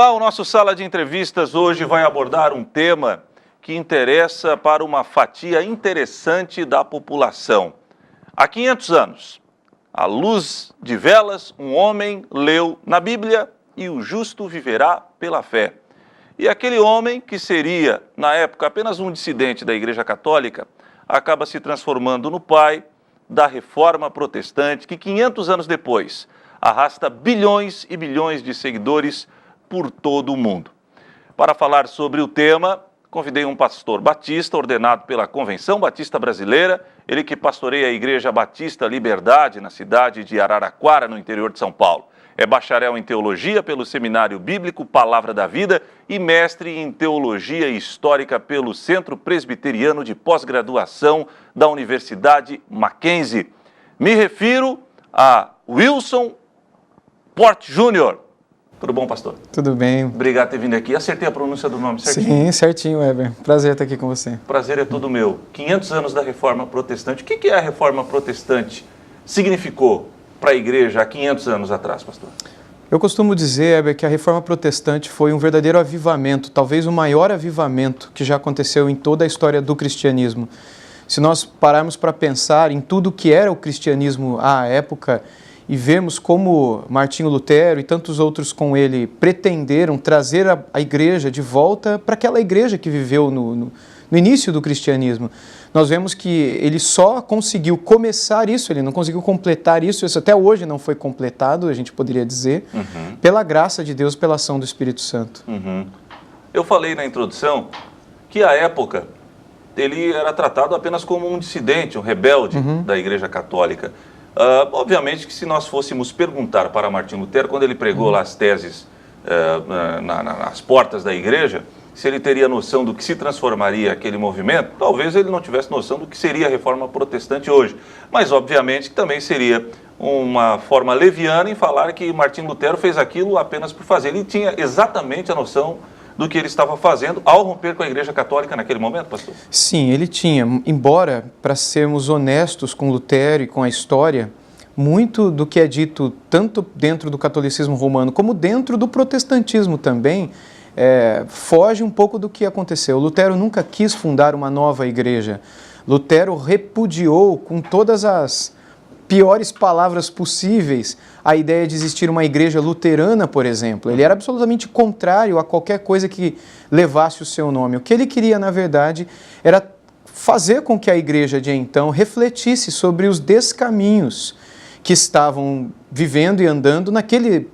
Olá, o nosso Sala de Entrevistas hoje vai abordar um tema que interessa para uma fatia interessante da população. Há 500 anos, à luz de velas, um homem leu na Bíblia: e o justo viverá pela fé. E aquele homem, que seria, na época, apenas um dissidente da Igreja Católica, acaba se transformando no pai da Reforma Protestante, que 500 anos depois arrasta bilhões e bilhões de seguidores por todo o mundo. Para falar sobre o tema, convidei um pastor batista ordenado pela Convenção Batista Brasileira, ele que pastoreia a Igreja Batista Liberdade na cidade de Araraquara, no interior de São Paulo. É bacharel em teologia pelo Seminário Bíblico Palavra da Vida e mestre em teologia histórica pelo Centro Presbiteriano de Pós-Graduação da Universidade Mackenzie. Me refiro a Wilson Porte Júnior. Tudo bom, pastor? Tudo bem. Obrigado por ter vindo aqui. Acertei a pronúncia do nome certinho? Sim, certinho, Weber. Prazer estar aqui com você. Prazer é todo meu. 500 anos da Reforma Protestante. O que a Reforma Protestante significou para a igreja há 500 anos atrás, pastor? Eu costumo dizer, Weber, que a Reforma Protestante foi um verdadeiro avivamento, talvez o maior avivamento que já aconteceu em toda a história do cristianismo. Se nós pararmos para pensar em tudo que era o cristianismo à época e vemos como Martinho Lutero e tantos outros com ele pretenderam trazer a igreja de volta para aquela igreja que viveu no início do cristianismo, nós vemos que ele só conseguiu começar isso, ele não conseguiu completar isso até hoje não foi completado, a gente poderia dizer, pela graça de Deus, pela ação do Espírito Santo. Eu falei na introdução que à época ele era tratado apenas como um dissidente, um rebelde da Igreja Católica. Obviamente que se nós fôssemos perguntar para Martinho Lutero, quando ele pregou lá as teses nas portas da igreja, se ele teria noção do que se transformaria aquele movimento, talvez ele não tivesse noção do que seria a Reforma Protestante hoje. Mas obviamente que também seria uma forma leviana em falar que Martinho Lutero fez aquilo apenas por fazer. Ele tinha exatamente a noção do que ele estava fazendo ao romper com a Igreja Católica naquele momento, pastor? Sim, ele tinha. Embora, para sermos honestos com Lutero e com a história, muito do que é dito tanto dentro do catolicismo romano como dentro do protestantismo também, foge um pouco do que aconteceu. Lutero nunca quis fundar uma nova igreja. Lutero repudiou com todas as piores palavras possíveis a ideia de existir uma igreja luterana, por exemplo. Ele era absolutamente contrário a qualquer coisa que levasse o seu nome. O que ele queria, na verdade, era fazer com que a igreja de então refletisse sobre os descaminhos que estavam vivendo e andando naquele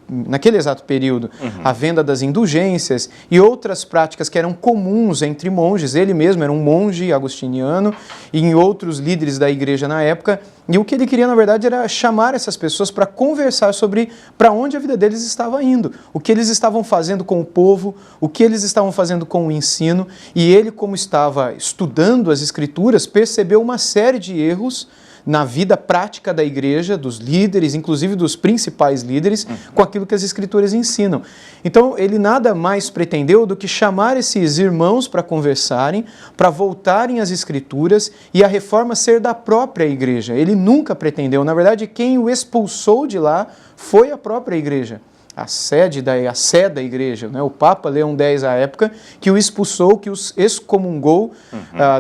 exato período. A venda das indulgências e outras práticas que eram comuns entre monges. Ele mesmo era um monge agostiniano e em outros líderes da igreja na época. E o que ele queria, na verdade, era chamar essas pessoas para conversar sobre para onde a vida deles estava indo, o que eles estavam fazendo com o povo, o que eles estavam fazendo com o ensino. E ele, como estava estudando as Escrituras, percebeu uma série de erros na vida prática da igreja, dos líderes, inclusive dos principais líderes, com aquilo que as Escrituras ensinam. Então, ele nada mais pretendeu do que chamar esses irmãos para conversarem, para voltarem às Escrituras e a reforma ser da própria igreja. Ele nunca pretendeu. Na verdade, quem o expulsou de lá foi a própria igreja. A sé da igreja, né? O Papa Leão X, à época, que o expulsou, que os excomungou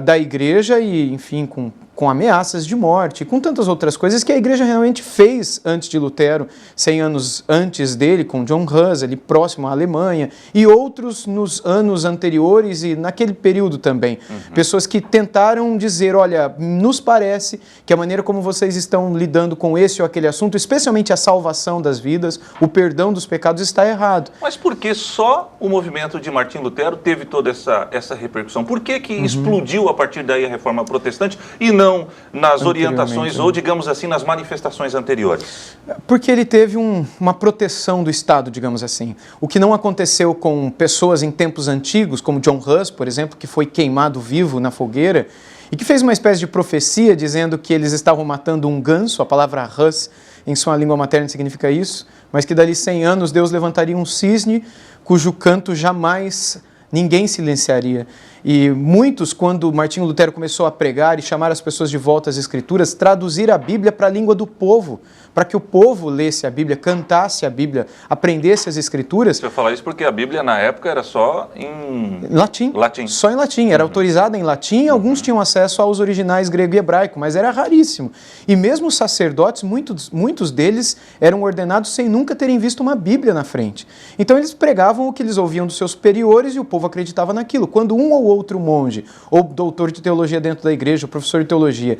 da igreja e, enfim, com ameaças de morte, com tantas outras coisas que a igreja realmente fez antes de Lutero, 100 anos antes dele, com John Hus, ali próximo à Alemanha, e outros nos anos anteriores e naquele período também. Pessoas que tentaram dizer, olha, nos parece que a maneira como vocês estão lidando com esse ou aquele assunto, especialmente a salvação das vidas, o perdão dos pecados, está errado. Mas por que só o movimento de Martinho Lutero teve toda essa repercussão? Por que explodiu a partir daí a Reforma Protestante e não nas orientações ou, digamos assim, nas manifestações anteriores? Porque ele teve uma proteção do Estado, digamos assim. O que não aconteceu com pessoas em tempos antigos, como John Hus, por exemplo, que foi queimado vivo na fogueira e que fez uma espécie de profecia dizendo que eles estavam matando um ganso. A palavra Hus em sua língua materna significa isso, mas que dali 100 anos Deus levantaria um cisne cujo canto jamais ninguém silenciaria. E muitos, quando Martinho Lutero começou a pregar e chamar as pessoas de volta às Escrituras, traduzir a Bíblia para a língua do povo, para que o povo lesse a Bíblia, cantasse a Bíblia, aprendesse as Escrituras. Você vai falar isso porque a Bíblia na época era só em latim. Só em latim. Era autorizada em latim, alguns tinham acesso aos originais grego e hebraico, mas era raríssimo. E mesmo os sacerdotes, muitos deles eram ordenados sem nunca terem visto uma Bíblia na frente. Então eles pregavam o que eles ouviam dos seus superiores e o povo acreditava naquilo. Quando um ou outro monge, ou doutor de teologia dentro da igreja, ou professor de teologia,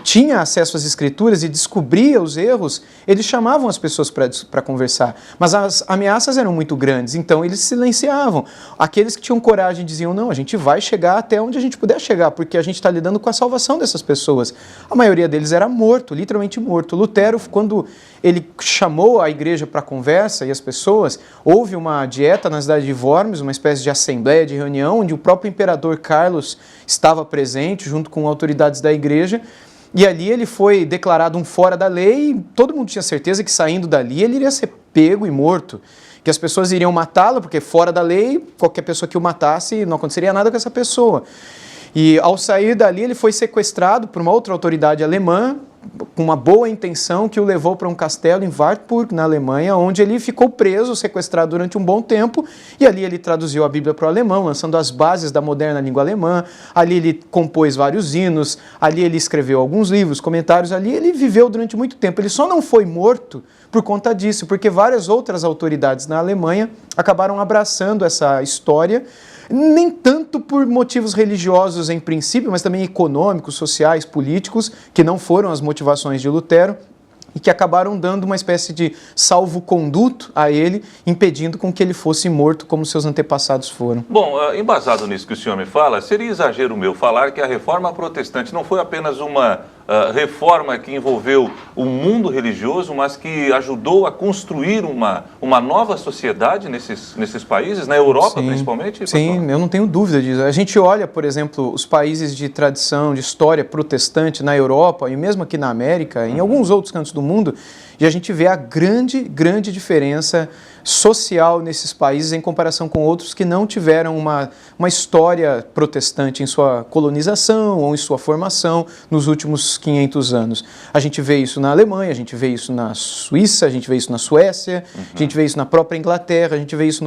tinha acesso às Escrituras e descobria os erros, eles chamavam as pessoas para conversar. Mas as ameaças eram muito grandes, então eles silenciavam. Aqueles que tinham coragem diziam, não, a gente vai chegar até onde a gente puder chegar, porque a gente está lidando com a salvação dessas pessoas. A maioria deles era morto, literalmente morto. Lutero, quando ele chamou a igreja para conversa e as pessoas, houve uma dieta na cidade de Worms, uma espécie de assembleia, de reunião, onde o próprio imperador Carlos estava presente, junto com autoridades da igreja, e ali ele foi declarado um fora da lei, e todo mundo tinha certeza que saindo dali ele iria ser pego e morto, que as pessoas iriam matá-lo, porque fora da lei, qualquer pessoa que o matasse, não aconteceria nada com essa pessoa. E ao sair dali ele foi sequestrado por uma outra autoridade alemã, com uma boa intenção, que o levou para um castelo em Wartburg, na Alemanha, onde ele ficou preso, sequestrado durante um bom tempo, e ali ele traduziu a Bíblia para o alemão, lançando as bases da moderna língua alemã, ali ele compôs vários hinos, ali ele escreveu alguns livros, comentários, ali ele viveu durante muito tempo. Ele só não foi morto por conta disso, porque várias outras autoridades na Alemanha acabaram abraçando essa história, nem tanto por motivos religiosos em princípio, mas também econômicos, sociais, políticos, que não foram as motivações de Lutero e que acabaram dando uma espécie de salvo-conduto a ele, impedindo com que ele fosse morto como seus antepassados foram. Bom, embasado nisso que o senhor me fala, seria exagero meu falar que a reforma protestante não foi apenas uma reforma que envolveu o mundo religioso, mas que ajudou a construir uma nova sociedade nesses países, na Europa principalmente? Sim, eu não tenho dúvida disso. A gente olha, por exemplo, os países de tradição, de história protestante na Europa e mesmo aqui na América, em alguns outros cantos do mundo, e a gente vê a grande diferença social nesses países em comparação com outros que não tiveram uma história protestante em sua colonização ou em sua formação nos últimos 500 anos. A gente vê isso na Alemanha, a gente vê isso na Suíça, a gente vê isso na Suécia, a gente vê isso na própria Inglaterra, a gente vê isso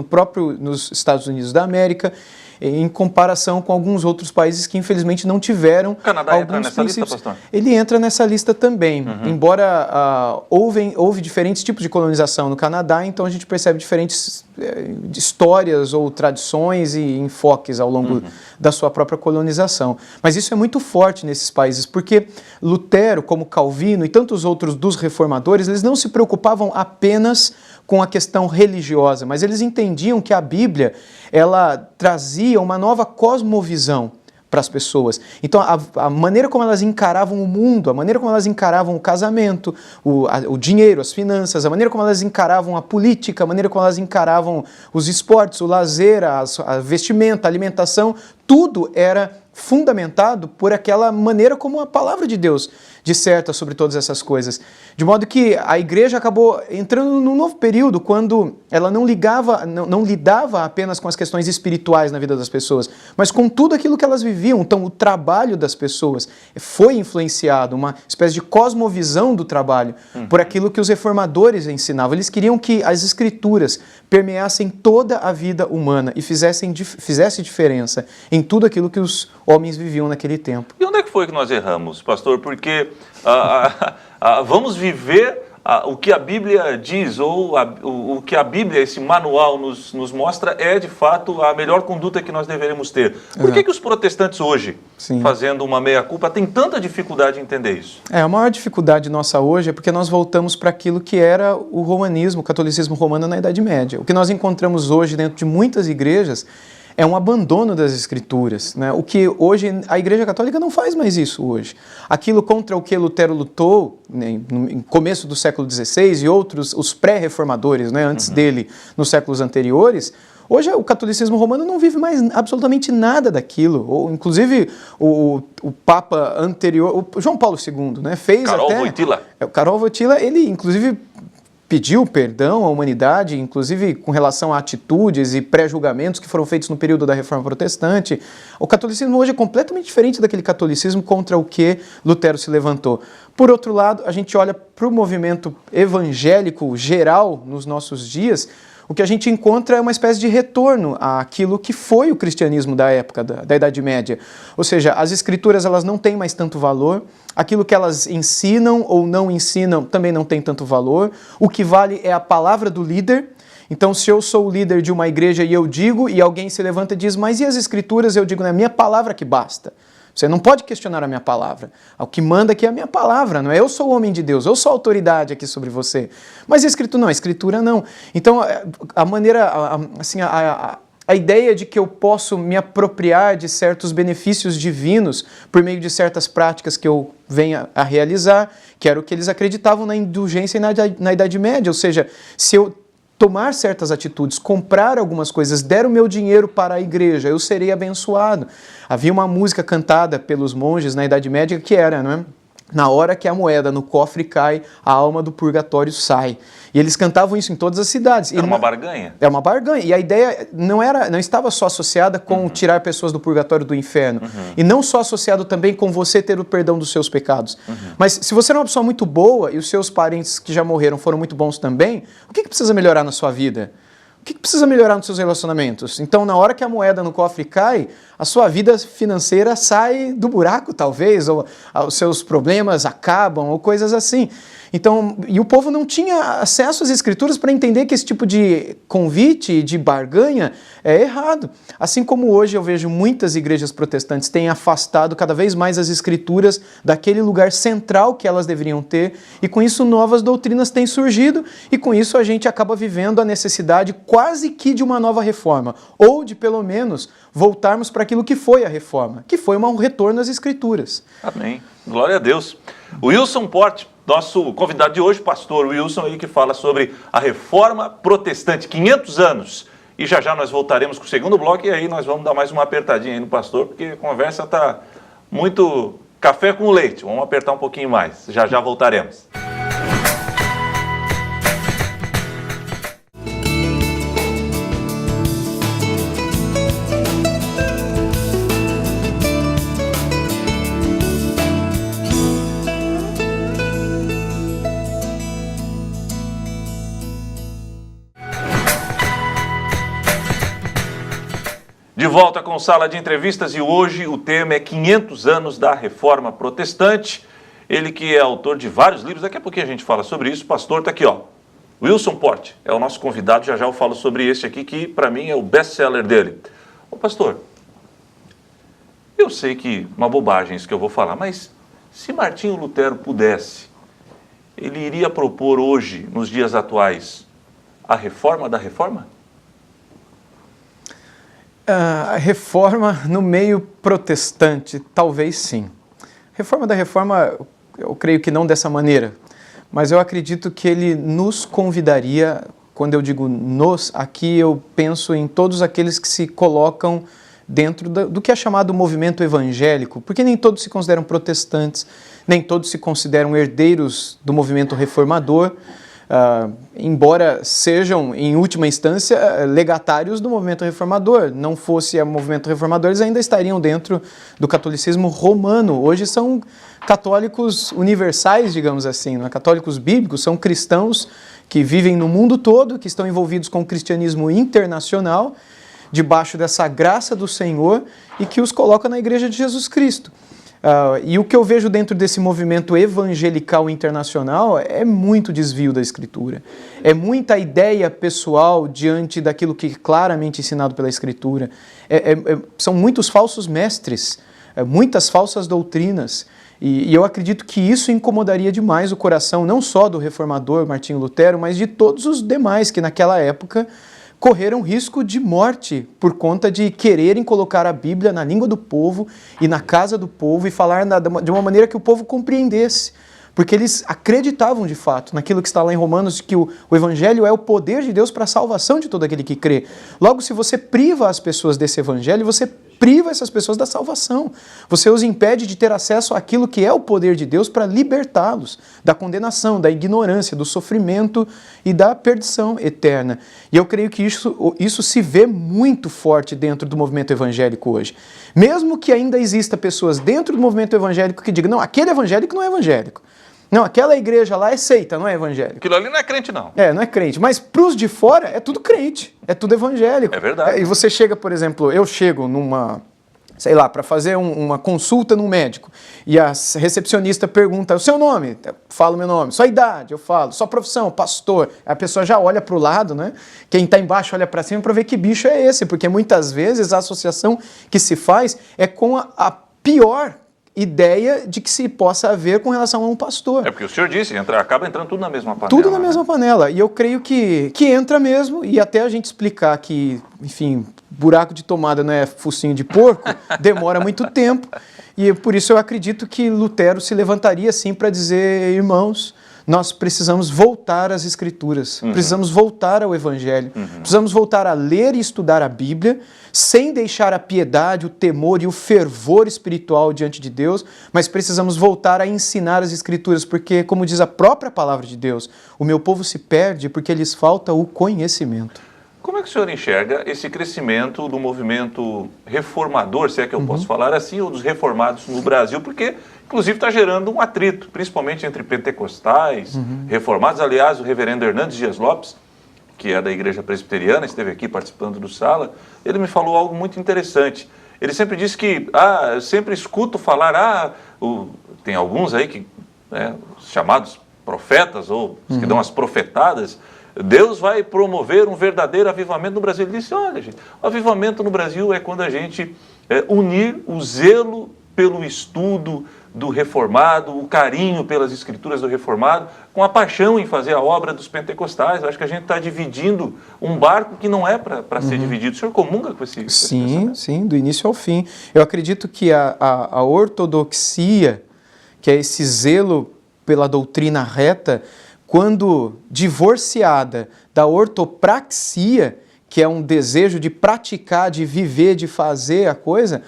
nos Estados Unidos da América, em comparação com alguns outros países que infelizmente não tiveram. O Canadá entra nessa lista, pastor? Ele entra nessa lista também, embora houve diferentes tipos de colonização no Canadá, então a gente percebe diferentes histórias ou tradições e enfoques ao longo da sua própria colonização. Mas isso é muito forte nesses países, porque Lutero, como Calvino e tantos outros dos reformadores, eles não se preocupavam apenas com a questão religiosa, mas eles entendiam que a Bíblia, ela trazia uma nova cosmovisão para as pessoas. Então, a maneira como elas encaravam o mundo, a maneira como elas encaravam o casamento, o dinheiro, as finanças, a maneira como elas encaravam a política, a maneira como elas encaravam os esportes, o lazer, a vestimenta, a alimentação, tudo era fundamentado por aquela maneira como a palavra de Deus disserta sobre todas essas coisas. De modo que a igreja acabou entrando num novo período, quando ela não lidava apenas com as questões espirituais na vida das pessoas, mas com tudo aquilo que elas viviam. Então, o trabalho das pessoas foi influenciado, uma espécie de cosmovisão do trabalho, por aquilo que os reformadores ensinavam. Eles queriam que as escrituras permeassem toda a vida humana e fizesse diferença em tudo aquilo que os homens viviam naquele tempo. E onde é que foi que nós erramos, pastor? Porque vamos viver o que a Bíblia diz, ou o que a Bíblia, esse manual, nos mostra, é de fato a melhor conduta que nós deveremos ter. Por que os protestantes hoje, fazendo uma meia-culpa, têm tanta dificuldade em entender isso? A maior dificuldade nossa hoje é porque nós voltamos para aquilo que era o romanismo, o catolicismo romano na Idade Média. O que nós encontramos hoje dentro de muitas igrejas é um abandono das Escrituras, né? O que hoje a Igreja Católica não faz mais isso hoje. Aquilo contra o que Lutero lutou, né, no começo do século XVI e outros, os pré-reformadores, né, antes dele, nos séculos anteriores, hoje o catolicismo romano não vive mais absolutamente nada daquilo. Ou, inclusive o Papa anterior, o João Paulo II, né, fez Karol até... Wojtyła. O Karol Wojtyła, ele inclusive pediu perdão à humanidade, inclusive com relação a atitudes e pré-julgamentos que foram feitos no período da Reforma Protestante. O catolicismo hoje é completamente diferente daquele catolicismo contra o que Lutero se levantou. Por outro lado, a gente olha para o movimento evangélico geral nos nossos dias, o que a gente encontra é uma espécie de retorno àquilo que foi o cristianismo da época da Idade Média. Ou seja, as escrituras elas não têm mais tanto valor, aquilo que elas ensinam ou não ensinam também não tem tanto valor, o que vale é a palavra do líder. Então, se eu sou o líder de uma igreja e eu digo, e alguém se levanta e diz, mas e as escrituras? Eu digo, é a minha palavra que basta. Você não pode questionar a minha palavra. O que manda aqui é a minha palavra, não é? Eu sou o homem de Deus, eu sou a autoridade aqui sobre você. Mas a escritura não. Então, a maneira, assim, a ideia de que eu posso me apropriar de certos benefícios divinos por meio de certas práticas que eu venha a realizar, que era o que eles acreditavam na indulgência e na Idade Média. Ou seja, se eu tomar certas atitudes, comprar algumas coisas, der o meu dinheiro para a igreja, eu serei abençoado. Havia uma música cantada pelos monges na Idade Média que era, não é? Na hora que a moeda no cofre cai, a alma do purgatório sai. E eles cantavam isso em todas as cidades. Era uma barganha? É uma barganha. E a ideia não estava só associada com tirar pessoas do purgatório do inferno. E não só associado também com você ter o perdão dos seus pecados. Mas se você é uma pessoa muito boa e os seus parentes que já morreram foram muito bons também, o que precisa melhorar na sua vida? O que precisa melhorar nos seus relacionamentos? Então, na hora que a moeda no cofre cai, a sua vida financeira sai do buraco, talvez, ou os seus problemas acabam, ou coisas assim. Então, e o povo não tinha acesso às escrituras para entender que esse tipo de convite, de barganha, é errado. Assim como hoje eu vejo muitas igrejas protestantes têm afastado cada vez mais as escrituras daquele lugar central que elas deveriam ter, e com isso novas doutrinas têm surgido, e com isso a gente acaba vivendo a necessidade quase que de uma nova reforma, ou de pelo menos voltarmos para aquilo que foi a reforma, que foi um retorno às escrituras. Amém. Glória a Deus. Wilson Porte, nosso convidado de hoje, pastor Wilson, aí que fala sobre a Reforma Protestante, 500 anos. E já já nós voltaremos com o segundo bloco e aí nós vamos dar mais uma apertadinha aí no pastor, porque a conversa está muito café com leite. Vamos apertar um pouquinho mais. Já já voltaremos. De volta com Sala de Entrevistas e hoje o tema é 500 anos da Reforma Protestante. Ele que é autor de vários livros, daqui a pouquinho a gente fala sobre isso. O pastor está aqui, ó. Wilson Porte é o nosso convidado, já já eu falo sobre esse aqui que para mim é o best-seller dele. Ô pastor, eu sei que uma bobagem isso que eu vou falar, mas se Martinho Lutero pudesse, ele iria propor hoje, nos dias atuais, a reforma da reforma? A reforma no meio protestante, talvez sim. Reforma da reforma, eu creio que não dessa maneira, mas eu acredito que ele nos convidaria, quando eu digo nos, aqui eu penso em todos aqueles que se colocam dentro do que é chamado movimento evangélico, porque nem todos se consideram protestantes, nem todos se consideram herdeiros do movimento reformador, embora sejam, em última instância, legatários do movimento reformador. Não fosse o movimento reformador, eles ainda estariam dentro do catolicismo romano. Hoje são católicos universais, digamos assim, não é? Católicos bíblicos, são cristãos que vivem no mundo todo, que estão envolvidos com o cristianismo internacional, debaixo dessa graça do Senhor e que os coloca na Igreja de Jesus Cristo. E o que eu vejo dentro desse movimento evangelical internacional é muito desvio da Escritura. É muita ideia pessoal diante daquilo que é claramente ensinado pela Escritura. São muitos falsos mestres, muitas falsas doutrinas. E eu acredito que isso incomodaria demais o coração, não só do reformador Martinho Lutero, mas de todos os demais que naquela época correram risco de morte por conta de quererem colocar a Bíblia na língua do povo e na casa do povo e falar de uma maneira que o povo compreendesse. Porque eles acreditavam de fato naquilo que está lá em Romanos, que o Evangelho é o poder de Deus para a salvação de todo aquele que crê. Logo, se você priva as pessoas desse Evangelho, você priva essas pessoas da salvação. Você os impede de ter acesso àquilo que é o poder de Deus para libertá-los da condenação, da ignorância, do sofrimento e da perdição eterna. E eu creio que isso se vê muito forte dentro do movimento evangélico hoje. Mesmo que ainda exista pessoas dentro do movimento evangélico que digam, não, aquele evangélico não é evangélico. Não, aquela igreja lá é seita, não é evangélico. Aquilo ali não é crente, não. Não é crente. Mas para os de fora é tudo crente, é tudo evangélico. É verdade. E você chega, por exemplo, eu chego numa, sei lá, para fazer uma consulta num médico e a recepcionista pergunta, o seu nome? Eu falo meu nome. Sua idade? Eu falo. Sua profissão? Pastor. A pessoa já olha para o lado, né? Quem está embaixo olha para cima para ver que bicho é esse, porque muitas vezes a associação que se faz é com a pior ideia de que se possa haver com relação a um pastor. É porque o senhor disse, acaba entrando tudo na mesma panela. Tudo na mesma panela. E eu creio que entra mesmo, e até a gente explicar que, enfim, buraco de tomada não é focinho de porco, demora muito tempo. E por isso eu acredito que Lutero se levantaria assim para dizer, irmãos, nós precisamos voltar às Escrituras, precisamos voltar ao Evangelho, precisamos voltar a ler e estudar a Bíblia, sem deixar a piedade, o temor e o fervor espiritual diante de Deus, mas precisamos voltar a ensinar as Escrituras, porque, como diz a própria palavra de Deus, o meu povo se perde porque lhes falta o conhecimento. Como é que o senhor enxerga esse crescimento do movimento reformador, se é que eu posso falar assim, ou dos reformados no Brasil? Porque, inclusive, está gerando um atrito, principalmente entre pentecostais, reformados. Aliás, o reverendo Hernandes Dias Lopes, que é da Igreja Presbiteriana, esteve aqui participando do Sala, ele me falou algo muito interessante. Ele sempre disse que, eu sempre escuto falar, tem alguns aí que, os chamados profetas, ou os que dão as profetadas, Deus vai promover um verdadeiro avivamento no Brasil. Ele disse, olha, gente, o avivamento no Brasil é quando a gente unir o zelo pelo estudo do reformado, o carinho pelas escrituras do reformado, com a paixão em fazer a obra dos pentecostais. Eu acho que a gente está dividindo um barco que não é para ser dividido. O senhor comunga com esse Sim, do início ao fim. Eu acredito que a ortodoxia, que é esse zelo pela doutrina reta, quando divorciada da ortopraxia, que é um desejo de praticar, de viver, de fazer a coisa,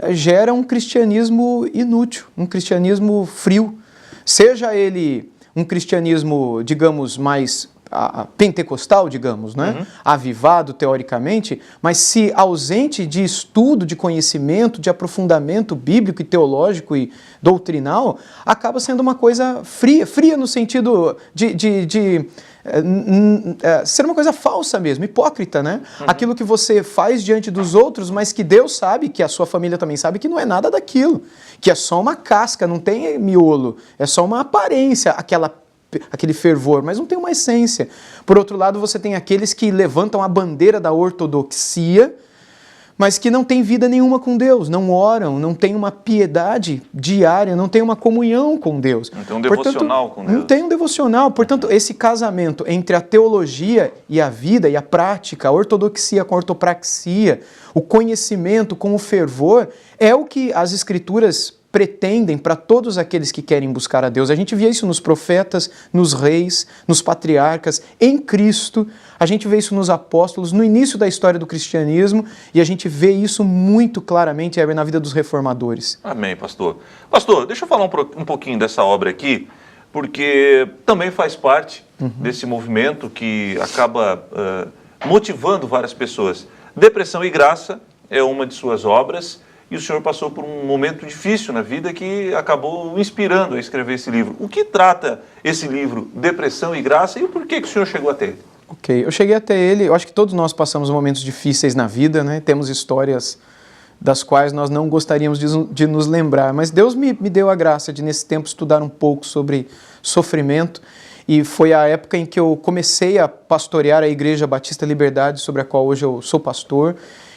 gera um cristianismo inútil, um cristianismo frio. Seja ele um cristianismo, digamos, mais pentecostal, digamos, né? Avivado teoricamente, mas se ausente de estudo, de conhecimento, de aprofundamento bíblico e teológico e doutrinal, acaba sendo uma coisa fria no sentido de ser uma coisa falsa mesmo, hipócrita, né? Aquilo que você faz diante dos outros, mas que Deus sabe, que a sua família também sabe, que não é nada daquilo, que é só uma casca, não tem miolo, é só uma aparência, aquele fervor, mas não tem uma essência. Por outro lado, você tem aqueles que levantam a bandeira da ortodoxia, mas que não têm vida nenhuma com Deus, não oram, não têm uma piedade diária, não têm uma comunhão com Deus. Não tem um devocional com Deus. Não tem um devocional. Portanto, esse casamento entre a teologia e a vida e a prática, a ortodoxia com a ortopraxia, o conhecimento com o fervor, é o que as Escrituras pretendem para todos aqueles que querem buscar a Deus. A gente vê isso nos profetas, nos reis, nos patriarcas, em Cristo. A gente vê isso nos apóstolos, no início da história do cristianismo, e a gente vê isso muito claramente na vida dos reformadores. Amém, pastor. Pastor, deixa eu falar um pouquinho dessa obra aqui, porque também faz parte desse movimento que acaba motivando várias pessoas. Depressão e Graça é uma de suas obras, e o senhor passou por um momento difícil na vida que acabou o inspirando a escrever esse livro. O que trata esse livro, Depressão e Graça, e por que o senhor chegou até ele? Ok, eu cheguei até ele, eu acho que todos nós passamos momentos difíceis na vida, né? Temos histórias das quais nós não gostaríamos de nos lembrar, mas Deus me deu a graça de, nesse tempo, estudar um pouco sobre sofrimento, e foi a época em que eu comecei a pastorear a Igreja Batista Liberdade, sobre a qual hoje eu sou pastor,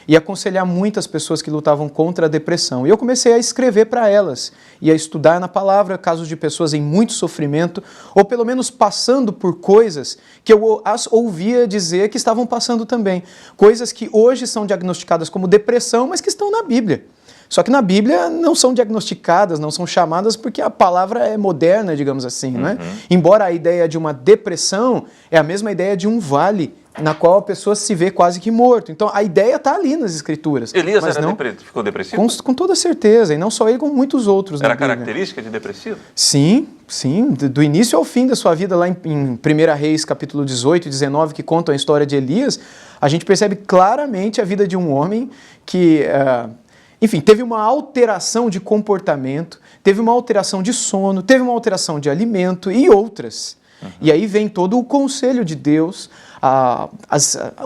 e aconselhar muitas pessoas que lutavam contra a depressão. E eu comecei a escrever para elas e a estudar na palavra casos de pessoas em muito sofrimento, ou pelo menos passando por coisas que eu as ouvia dizer que estavam passando também. Coisas que hoje são diagnosticadas como depressão, mas que estão na Bíblia. Só que na Bíblia não são diagnosticadas, não são chamadas porque a palavra é moderna, digamos assim, né? Embora a ideia de uma depressão é a mesma ideia de um vale na qual a pessoa se vê quase que morto. Então a ideia está ali nas Escrituras. Elias mas ficou depressivo? Com toda certeza, e não só ele, como muitos outros. Era característica de depressivo? Sim, sim. Do início ao fim da sua vida, lá em 1 Reis, capítulo 18 e 19, que contam a história de Elias, a gente percebe claramente a vida de um homem que, enfim, teve uma alteração de comportamento, teve uma alteração de sono, teve uma alteração de alimento e outras. E aí vem todo o conselho de Deus,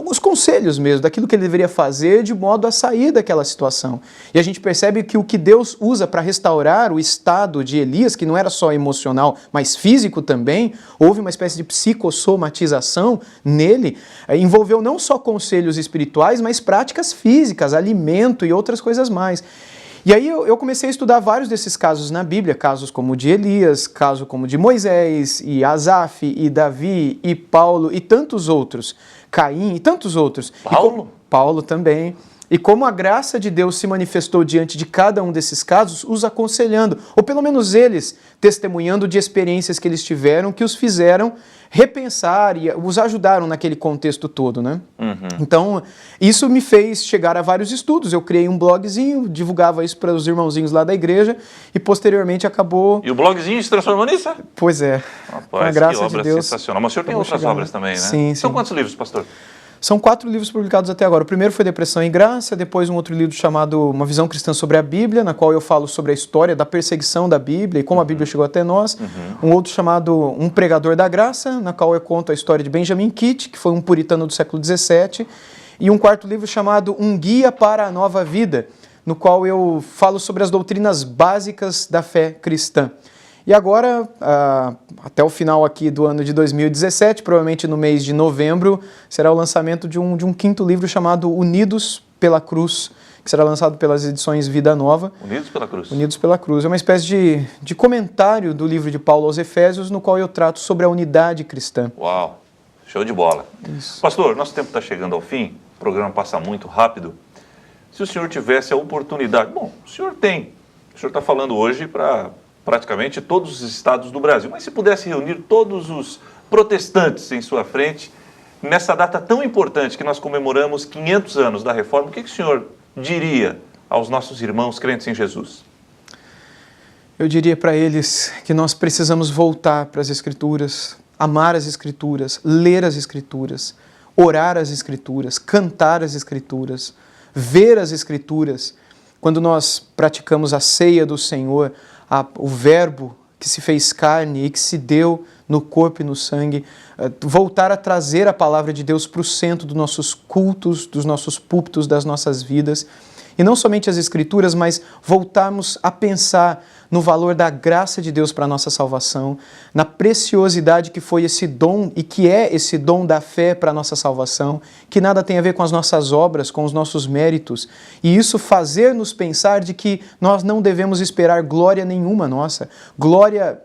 os conselhos mesmo, daquilo que ele deveria fazer de modo a sair daquela situação. E a gente percebe que o que Deus usa para restaurar o estado de Elias, que não era só emocional, mas físico também, houve uma espécie de psicossomatização nele, envolveu não só conselhos espirituais, mas práticas físicas, alimento e outras coisas mais. E aí eu comecei a estudar vários desses casos na Bíblia, casos como o de Elias, caso como o de Moisés, e Asaf, e Davi, e Paulo, e tantos outros, Caim e tantos outros. Paulo? Paulo também. E como a graça de Deus se manifestou diante de cada um desses casos, os aconselhando, ou pelo menos eles testemunhando de experiências que eles tiveram, que os fizeram repensar e os ajudaram naquele contexto todo, né? Então, isso me fez chegar a vários estudos. Eu criei um blogzinho, divulgava isso para os irmãozinhos lá da igreja e posteriormente acabou... E o blogzinho se transformou nisso? Pois é. Rapaz, com a graça que obra de Deus, sensacional. Mas o senhor tem outras obras também, né? Sim, São sim. quantos livros, pastor? São 4 livros publicados até agora. O primeiro foi Depressão e Graça, depois um outro livro chamado Uma Visão Cristã sobre a Bíblia, na qual eu falo sobre a história da perseguição da Bíblia e como a Bíblia chegou até nós. Um outro chamado Um Pregador da Graça, na qual eu conto a história de Benjamin Kitt, que foi um puritano do século XVII. E um quarto livro chamado Um Guia para a Nova Vida, no qual eu falo sobre as doutrinas básicas da fé cristã. E agora, até o final aqui do ano de 2017, provavelmente no mês de novembro, será o lançamento de um quinto livro chamado Unidos pela Cruz, que será lançado pelas edições Vida Nova. Unidos pela Cruz. Unidos pela Cruz. É uma espécie de comentário do livro de Paulo aos Efésios, no qual eu trato sobre a unidade cristã. Uau, show de bola. Isso. Pastor, nosso tempo está chegando ao fim, o programa passa muito rápido. Se o senhor tivesse a oportunidade... Bom, o senhor está falando hoje para praticamente todos os estados do Brasil, mas se pudesse reunir todos os protestantes em sua frente, nessa data tão importante que nós comemoramos 500 anos da Reforma, o que o senhor diria aos nossos irmãos crentes em Jesus? Eu diria para eles que nós precisamos voltar para as Escrituras, amar as Escrituras, ler as Escrituras, orar as Escrituras, cantar as Escrituras, ver as Escrituras. Quando nós praticamos a ceia do Senhor, o Verbo que se fez carne e que se deu no corpo e no sangue, voltar a trazer a palavra de Deus para o centro dos nossos cultos, dos nossos púlpitos, das nossas vidas. E não somente as Escrituras, mas voltarmos a pensar no valor da graça de Deus para a nossa salvação, na preciosidade que foi esse dom e que é esse dom da fé para a nossa salvação, que nada tem a ver com as nossas obras, com os nossos méritos. E isso fazer-nos pensar de que nós não devemos esperar glória nenhuma nossa, glória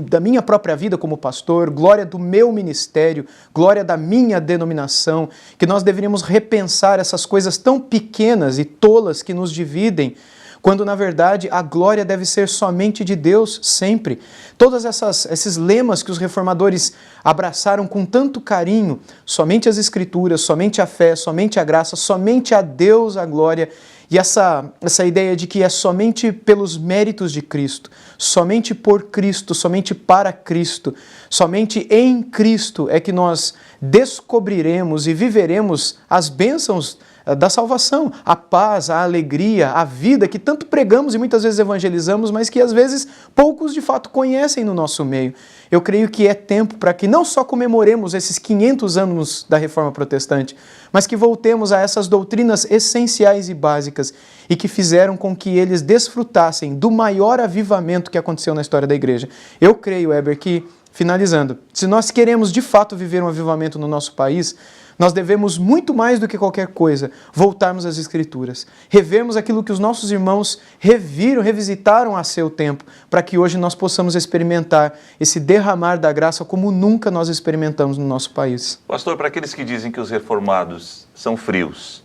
da minha própria vida como pastor, glória do meu ministério, glória da minha denominação, que nós deveríamos repensar essas coisas tão pequenas e tolas que nos dividem, quando na verdade a glória deve ser somente de Deus sempre. Todos esses lemas que os reformadores abraçaram com tanto carinho, somente as Escrituras, somente a fé, somente a graça, somente a Deus a glória, e essa ideia de que é somente pelos méritos de Cristo, somente por Cristo, somente para Cristo, somente em Cristo é que nós descobriremos e viveremos as bênçãos da salvação, a paz, a alegria, a vida que tanto pregamos e muitas vezes evangelizamos, mas que às vezes poucos de fato conhecem no nosso meio. Eu creio que é tempo para que não só comemoremos esses 500 anos da Reforma Protestante, mas que voltemos a essas doutrinas essenciais e básicas e que fizeram com que eles desfrutassem do maior avivamento que aconteceu na história da igreja. Eu creio, Heber, que, finalizando, se nós queremos de fato viver um avivamento no nosso país, nós devemos muito mais do que qualquer coisa voltarmos às Escrituras, revermos aquilo que os nossos irmãos revisitaram a seu tempo, para que hoje nós possamos experimentar esse derramar da graça como nunca nós experimentamos no nosso país. Pastor, para aqueles que dizem que os reformados são frios,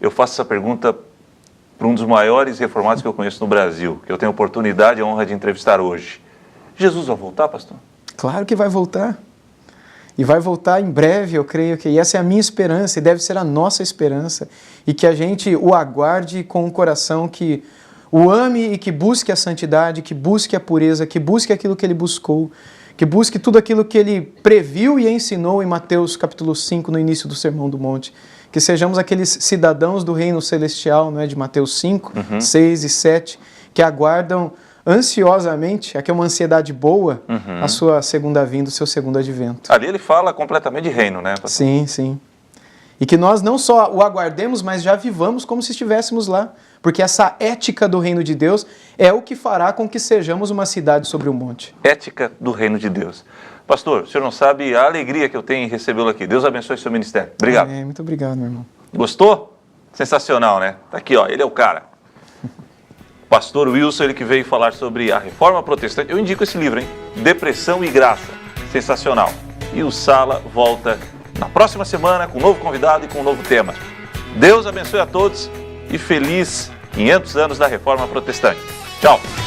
eu faço essa pergunta para um dos maiores reformados que eu conheço no Brasil, que eu tenho a oportunidade e a honra de entrevistar hoje. Jesus vai voltar, pastor? Claro que vai voltar. e vai voltar em breve, eu creio que essa é a minha esperança e deve ser a nossa esperança, e que a gente o aguarde com um coração que o ame e que busque a santidade, que busque a pureza, que busque aquilo que ele buscou, que busque tudo aquilo que ele previu e ensinou em Mateus capítulo 5, no início do Sermão do Monte. Que sejamos aqueles cidadãos do reino celestial, não é, de Mateus 5, 6 e 7, que aguardam ansiosamente, aqui é uma ansiedade boa, a sua segunda vinda, o seu segundo advento. Ali ele fala completamente de reino, né, pastor? Sim, sim. E que nós não só o aguardemos, mas já vivamos como se estivéssemos lá. Porque essa ética do reino de Deus é o que fará com que sejamos uma cidade sobre o monte. Ética do reino de Deus. Pastor, o senhor não sabe a alegria que eu tenho em recebê-lo aqui. Deus abençoe seu ministério. Obrigado. Muito obrigado, meu irmão. Gostou? Sensacional, né? Tá aqui, ó, ele é o cara. Pastor Wilson, ele que veio falar sobre a Reforma Protestante. Eu indico esse livro, hein? Depressão e Graça. Sensacional. E o Sala volta na próxima semana com um novo convidado e com um novo tema. Deus abençoe a todos e feliz 500 anos da Reforma Protestante. Tchau!